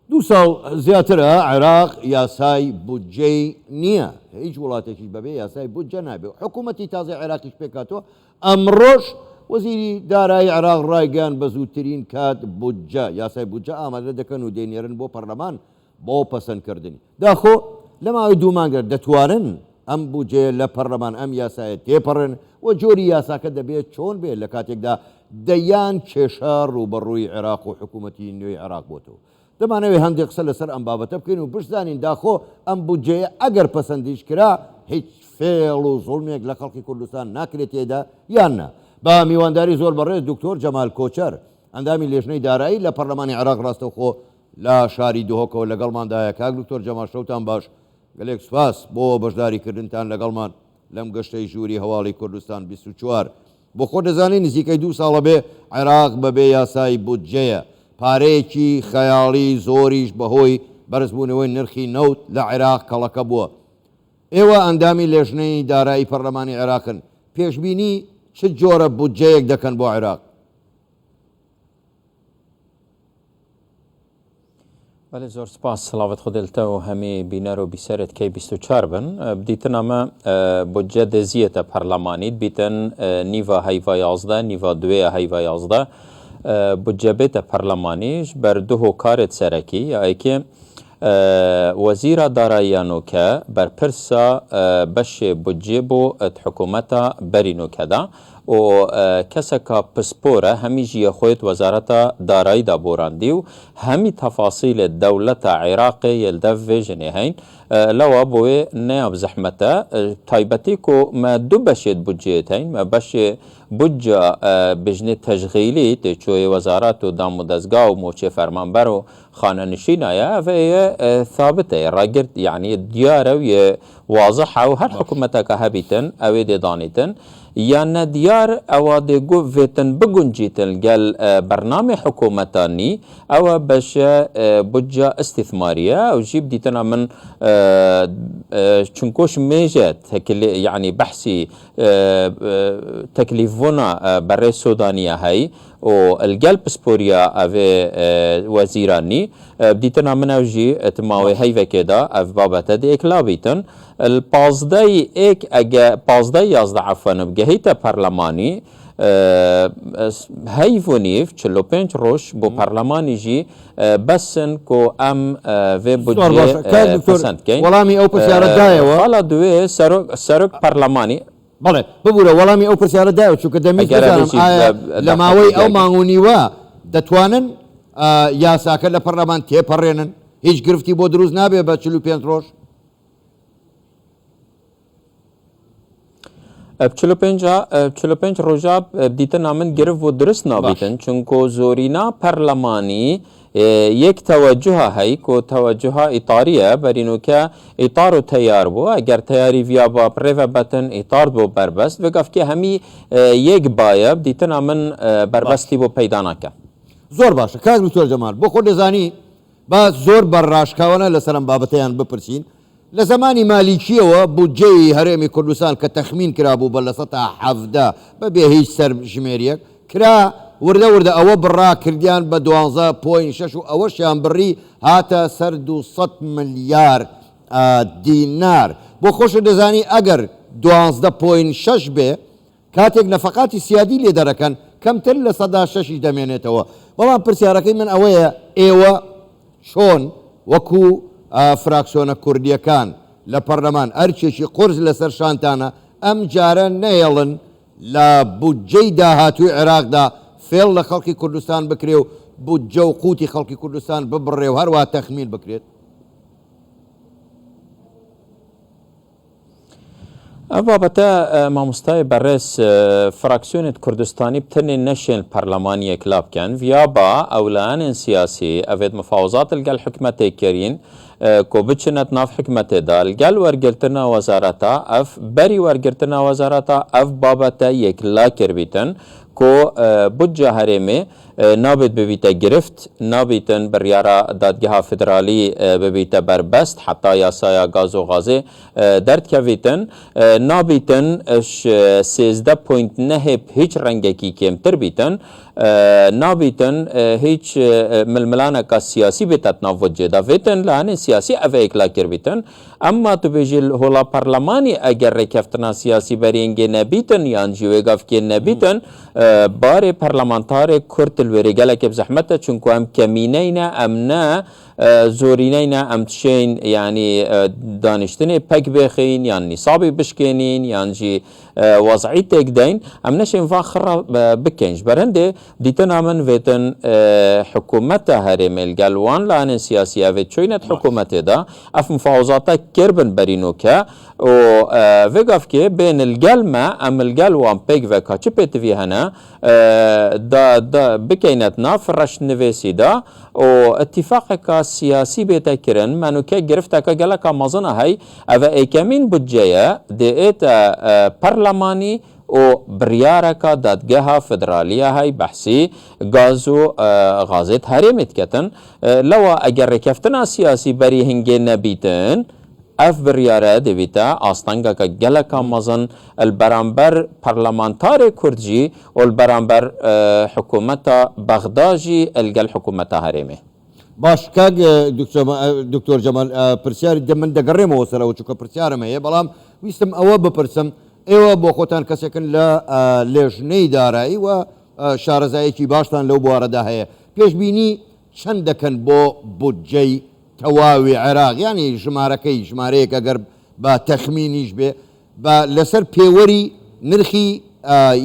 دوو ساڵ زیاترە عێراق یاسای بودجەی نییە، هیچ وڵاتێکی بەبێ یاسای بودجە نابێ. حکوومەتی تازای عێراقیش پێکاتەوە ئەمڕۆژ وەزیری دارایی عێراق ڕایگەیاند بە زووترین کات بودجە یاسای بودجە ئامادە دەکەن و دێنێرن بۆ پەرلەمان بۆ پەسەندکردنی. داخۆ لە ماوەی دوو مانگە دەتوانن ئەم بودجێ لە پەرلەمان ئەم یاسایە تێپەڕن و جۆری یاساکە دەبێت چۆن بێت لە کاتێکدا دەیان کێشە ڕوبەڕووی عێراق و حکوومەتی نوێی عێراق بۆتەوە. دەمانەوێت هەندێک قسە لەسەر ئەم بابەتە بکەین و بشزانین داخۆ ئەم بودجەیە ئەگەر پەسەندیش کرا هیچ فێڵ و زوڵمێک لە خەڵکی کوردستان ناکرێت تێدا یان نا. بە میوانداری زۆر بەڕێز دکتۆر جەمال کۆچەر ئەندامی لێژنەی دارایی لە پەرلەمانی عێراق ڕاستەوخۆ لە شاری دهۆکەوە لەگەڵماندایە. کاک دکتۆر جەمال شەوتان باش، گەلێک سوپاس بۆ بەشداریکردنتان لەگەڵمان لەم گەشتەی ژووری هەواڵی کوردستان 24. بۆ خۆ دەزانین نزیکەی 2 ساڵە بێ عێراق بەبێ یاسای بودجەیە، پارەیەکی خەیاڵی زۆریش بەهۆی بەرزبوونەوەی نرخی نەوت لە عێراق کەڵەکە بووە. ئێوە ئەندامی لێژنەی دارایی پەرلەمانی عێراقن، پێشبینی چ جۆرە بودجەیەک دەکەن بۆ عێراق؟ بله زۆر سپاس سڵاوت خودلتە و هەمی بینەر و بیسەرت کەی 24 بن بدیتن ئەمە بودجە دەزیەتە پەرلەمانیت بیتن نیڤە هەیڤە 11 نیڤە دوێە هەیڤە 11 بودجە بێتە پەرلەمانیش بەر دوو هۆکارت سەرەکی یاکێ وەزیرە داراییانۆکە بەرپرسە بەشێ بودجێ بۆ حکوومەتە بەرینۆکەدا و کەسێکە پسپۆرە هەمیژیە خۆیت وەزارەتە داراییدا بۆراندی و هەمی تەفاسیلێت دەولەتە عێراقی یلدە ڤێژنێ هەین لەوە بۆێ نەیاب زەحمەتە تایبەتی و مە دوو بەشێت بودجێت هەین مە بەشێ بودجە بژنێ تەژغیلی تێچۆی وەزارەت و دام و دەستگا و مۆچێ فەرمانبەر و خانەنشینایە ئەڤەیە ثابتە ڕاگرت یعنی دیارە و واضحە و هەر حکوومەتەکە هەبیتن ئەوێ دێدانیتن یانە دیار ئەوە دێگو vêtin بگونجیتن گەل بەرنامê حکوومەتانی ئەوە بەشە بودجە ئستیثماریە ئەو ژی بدیتنە من چونکۆش مێژە یعنی بەحسی تەکلیفۆنا بەڕێ سۆدانیە هەی و الگەل پسپۆریە ئەvê وەزیرانی بدیتنە من ئەو ژی ئەتماوێ هەیڤەکێدا ئەv بابەتە دێکلا بیتن الپازدەی ئێک ئەگە پازدەی یازدە عەفوەن بگەهیتە پەرلەمانی هەیڤ و نیڤ 45 ڕۆژ بۆ پەرلەمانیژی بەسن کۆ ئەم vê بودجێ پەسەندکەین وەڵامی ئەو پرسیارەدایەوە حالا دوێ سەرۆک پەرلەمانی بەڵێ ببوورە وەڵامی ئەو پرسیارەدایەوە چونکە دەمێت لە ماوەی ئەو مانگونیوە دەتوانن یاساکە لە پەرلەمان تێپەڕێنن هیچ گرفتی بۆ دروست نابێ بە 45 ڕۆژ 45 ڕۆژە دیتە من گرف بۆ درست نابیتن چونکۆ زۆرینا پەرلەمانی یەک تەوەجوها هەی کۆ تەوەجوها ئیتاریە بەرینوکە ئیتار و تەیار بووە ئەگەر تەیاری ڤیا بە پرێڤە بەتن ئیتار بۆ بەربەست بگەفکە هەمی یەک باە دیتەنا من بەربەستی بۆ پەیدا ناکە. زۆر باشە کاک دکتۆر جەمال بۆ خۆ دەزانی با زۆر بەڕاشکاوانە لەسەر ئەم بابەتەیان بپرسین. لە زمانی مالیکیەوە بودجەی هەرێمی کوردستان کە تەخمین کرابوو بە لە 17 بەبێ هیچ سەرژمێریەک کرا وردە وردە ئەوە بڕا کردیان بە 12.6 و ئەوەشیان بڕی هاتە سەر 200 ملیار دینار. بۆ خۆشە دەزانی ئەگەر 12.6 بێ کاتێک نەفەقاتی سیادی لێ دەرەکەن کەمتر لە 6 دەمێنێتەوە. بەڵام پرسیارەکەی من ئەوەیە ئێوە چۆن وەکو فراکسیۆنە کوردیەکان لە پەرلەمان ئەرچێکی قرس لەسەر شانتانە ئەم جارە نەیەڵن لە بودجەی داهاتووی عێراقدا فێڵ لە خەڵکی کوردستان بکرێ و بودجە و قوتی خەڵکی کوردستان ببڕێ و هەروە تەخمین بکرێت. ئەو بابەتە مامۆستای بەڕێز فراکسیۆنێت کوردستانی بتنێ نەشێن پەرلەمانیەک لا بکەن ڤیا با ئەولانên سیاسی ئەvêt مفاوزات لەگەل حکومەتێک کردین کۆ بچنەت ناو حکومەتێدا لەگەل وەرگرتنە وەزارەتە ئەف بەری وەرگرتنە وەزارەتە ئەف بابەتە یەکلا کردبیتن کۆ بودجە هەرێمێ نابێت ببیتە گرفت نابیتن بڕیارە دادگەها فدرالی ببیتە بەربەست حتا یاسایە گاز و غازێ دەردکەویتن نابیتن 13.9 هیچ ڕەنگێکی کێمتر بیتن نابیتن هیچ ململانه که سیاسی بیتت نافوت جدا ویتن لانه سیاسی اوه اکلا کر بیتن اما تو بیجل هولا پارلمانی اگر رکفتنا سیاسی برینگه نبیتن یان جیوه گفت نبیتن بار پارلمانتار کرد الوریگله که بزحمته چونکو هم کمینین امنا زورینین امتشین یعنی دانشتنی پک بخین یعنی نصابی بشکنین یعنی جی وضعی تک دین ام نشین فاخر بکنج برنده دیتن من ویتن حکومت هرم الگلوان لان سیاسی اوید چوینت حکومت دا اف مفاوضات کربن برینو که و وقف که بین الگلمه ام الگلوان پک وکا چه پیتوی هنه دا بکینت نافرش نویسی دا و اتفاق که سیاسی بیتا کرن منو که گرفته که گله که مزنه های او ایکمین بودجه دیت پارلمانی و بریارکا دادگاه فدرالیه های بحثی غازو غازت هریمت کتن لو اگر رکفتنا سیاسی بری هنگی نبیتن اف بریاره دویتا آستانگا که گلکا مزن البرانبر پارلمانتار کردجی و البرانبر حکومت بغداجی الگل حکومت هریمه باش کاگ دکتور جمال پرسیاری من دقرمه وسره و چوکا پرسیارمه هی بلام ویستم اوه بپرسم ایوه بو خوتان کسیکن لێژنەی دارایی و شارەزایەکی باشتان لەو بوارەدا هەیە پێشبینی چەند دەکەن بۆ بودجەی تەواوی عێراق یعنی ژمارەیەک ئەگەر بە تەخمینیش بێ بە لەسەر پێوەری نرخی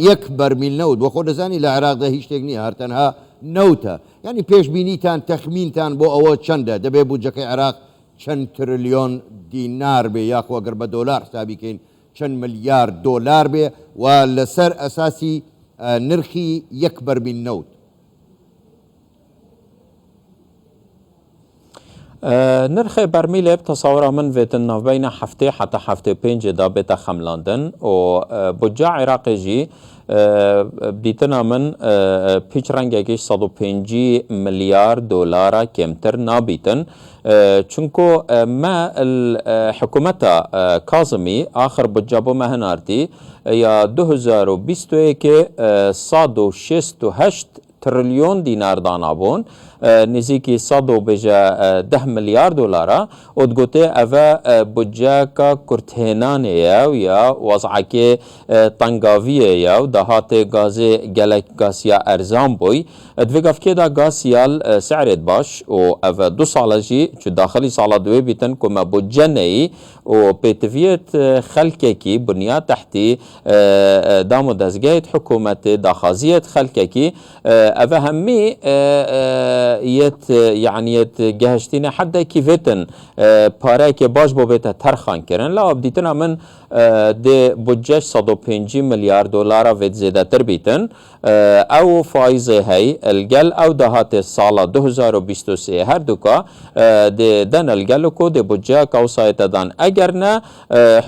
یەک بەرمیل نەوت بۆ خۆ دەزانی لە عێراقدا هیچ شتێک نییە هەرتەنها نەوتە یعنی پێشبینیتان تەخمینتان بۆ ئەوە چەندە دەبێ بودجەکەی عێراق چەند تریلیۆن دینار بێ یاخوا گەر بە دۆلار حسابیکەین چەند ملیار دۆلار بێ و لەسەر ئەساسی نرخی یەک بەرمیل نەوت نرخ برمیل تصور من ویتن نوبین هفته حتی هفته پنج دا بیتا خملاندن و بودجه عراقی جی دیتنا من پیچ رنگیش 105 میلیارد دلار کمتر نابیتن چونکو ما الحکومت کاظمی آخر بودجه بو مهنارتی یا 2021 168 تریلیون دینار دانابون نزیکی 110 میلیارد دلاره و دگوته اوه بودجه که کرتهنانه یا وضعه تنگاویه یا دهات گازه گلک گاسیا ارزان بوی دوگف که دا گاسیال سعرت باش و اوه 2 ساله جی چو داخلی ساله دوی بیتن که ما بودجه نهی و پیتویت خلقه کی بنیاد تحتی دامو دزگیت حکومت داخازیت خلقه کی اوه همی یت يعني يت جهشتين حدا كيفتن پاره که باش بو بیت ترخان کرن لا بدیتنا من ده بودجه 105 میلیارد دلار وید زیاده تر بیتن او فایزه هی الگل او دهات سال 2023 هر دوکا ده دن الگل کو ده بودجه کو سایت دان اگر نه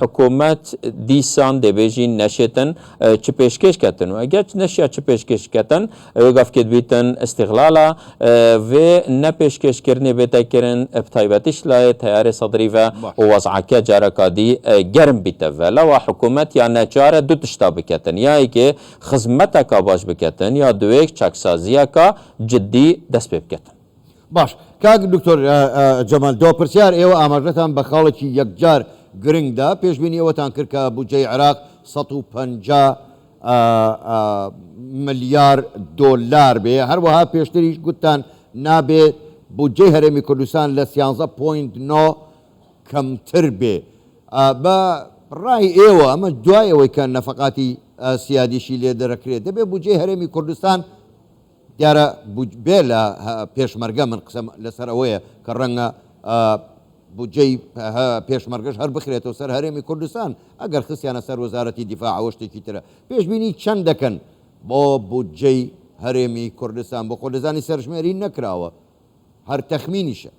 حکومت دیسان ده بیجین نشتن چه پیشکش کتن و اگر نشیا چه پیشکش کتن وقف کد بیتن استغلالا و نه پیشکش کرنه بیت کرن ابتایبتش لای تیار صدری و وضعکه جارکادی گرم بیت ولو حکومت یا نچاره دو تشتا بکتن یا ای که خدمت کا باش بکتن یا دویک چکسازی کا جدی دست بکتن باش کاک دکتور جمال دو پرسیار ایوه آماجتان بخالکی یکجار گرنگ دا پیش بینی ایوه کرد که بودجه عراق 150 ملیار دلار به هر وها پیشتریش گوتان نابه بودجه هرمی کردستان ل 13.9 کمتر به با رای ایوه اما دوای ایوه کن نفقاتی سیادیشی لی درکره دبه بودجه هرمی کردستان دیاره بیلا پیشمرگه من قسم لسر اوه که رنگ بودجه پیشمرگش هر بخیره و سر هرمی کردستان اگر خصیانه سر وزارتی دفاع وشتی کی تره پیش بینی چند دکن با بودجه هرمی کردستان با خودزانی سرشمیری نکراوه هر تخمینیشه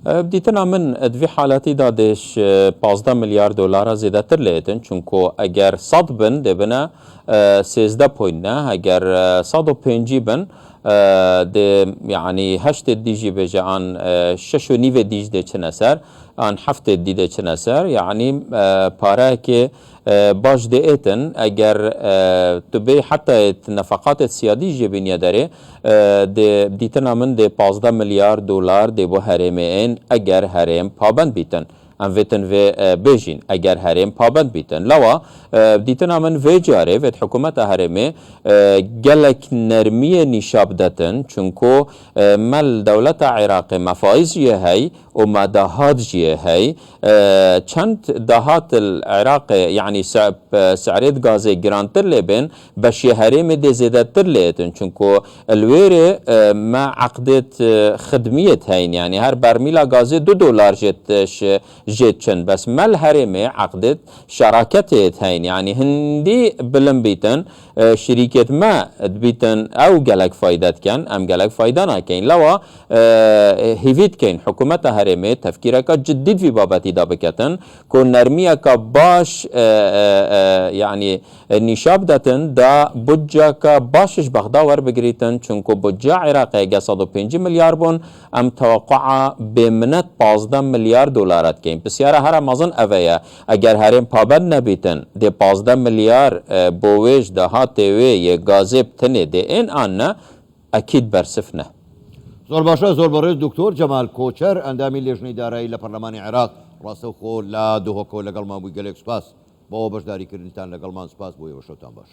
بدیتنا من دوی حالاتی دادش 15 میلیارد دلار زیاده تر لیتن چونکو اگر 100 بن دبنا 13 پوینت نه اگر 105 بن ده يعني هشت ديجي بجا عن ششو نيفي ديج ده چنسر عن هفت دي ده چنسر يعني پاره که باش دئتن اگر تبي حتى نفقات السيادي جبين داره دیتنا من ده 15 مليار دولار ده بو هرمين اگر هرم پابند بیتن ام ویتن و بیجین اگر هرم پابند بیتن لوا دیتنا من و جاره و حکومت هرمه گلک نرمی نشاب دتن چونکو مل دولت عراق مفایز جیه هی و مداهات جیه هی چند دهات العراق يعني سعريت غازي جرانتر لبن بشي هرم دي زيادتر ليتن چونكو الويري ما عقدت خدمية هين يعني هر برميلا غازي $2 جيتشن بس ما الهرم عقدت شراكة هين يعني هندي بلن بيتن شركة ما بيتن او جالك فايدات كان ام جالك فايدانا كين لوا هيفيد كين حكومة هرمي تفكيرك جديد في بابتي دا بكتن كون نرمية باش يعني نشاب داتن دا بجا باشش بغدا ور بگريتن چونكو بجا عراقي 105 مليار بون ام توقع بمنت 15 مليار دولارات كين بسيارة هر مازن اويا اگر هرم پابند نبيتن دي 15 مليار بويش دا هاتوي يه غازب تنه دي ان آن اكيد برسفنه زور باشا زور بارز دكتور جمال كوچر اندامي لجنه دارایی لپرلمان عراق راسو خو لا دوهکو لگل ما بو گلک سپاس با بشداری کردنتان لگل ما سپاس بو یوشتان باش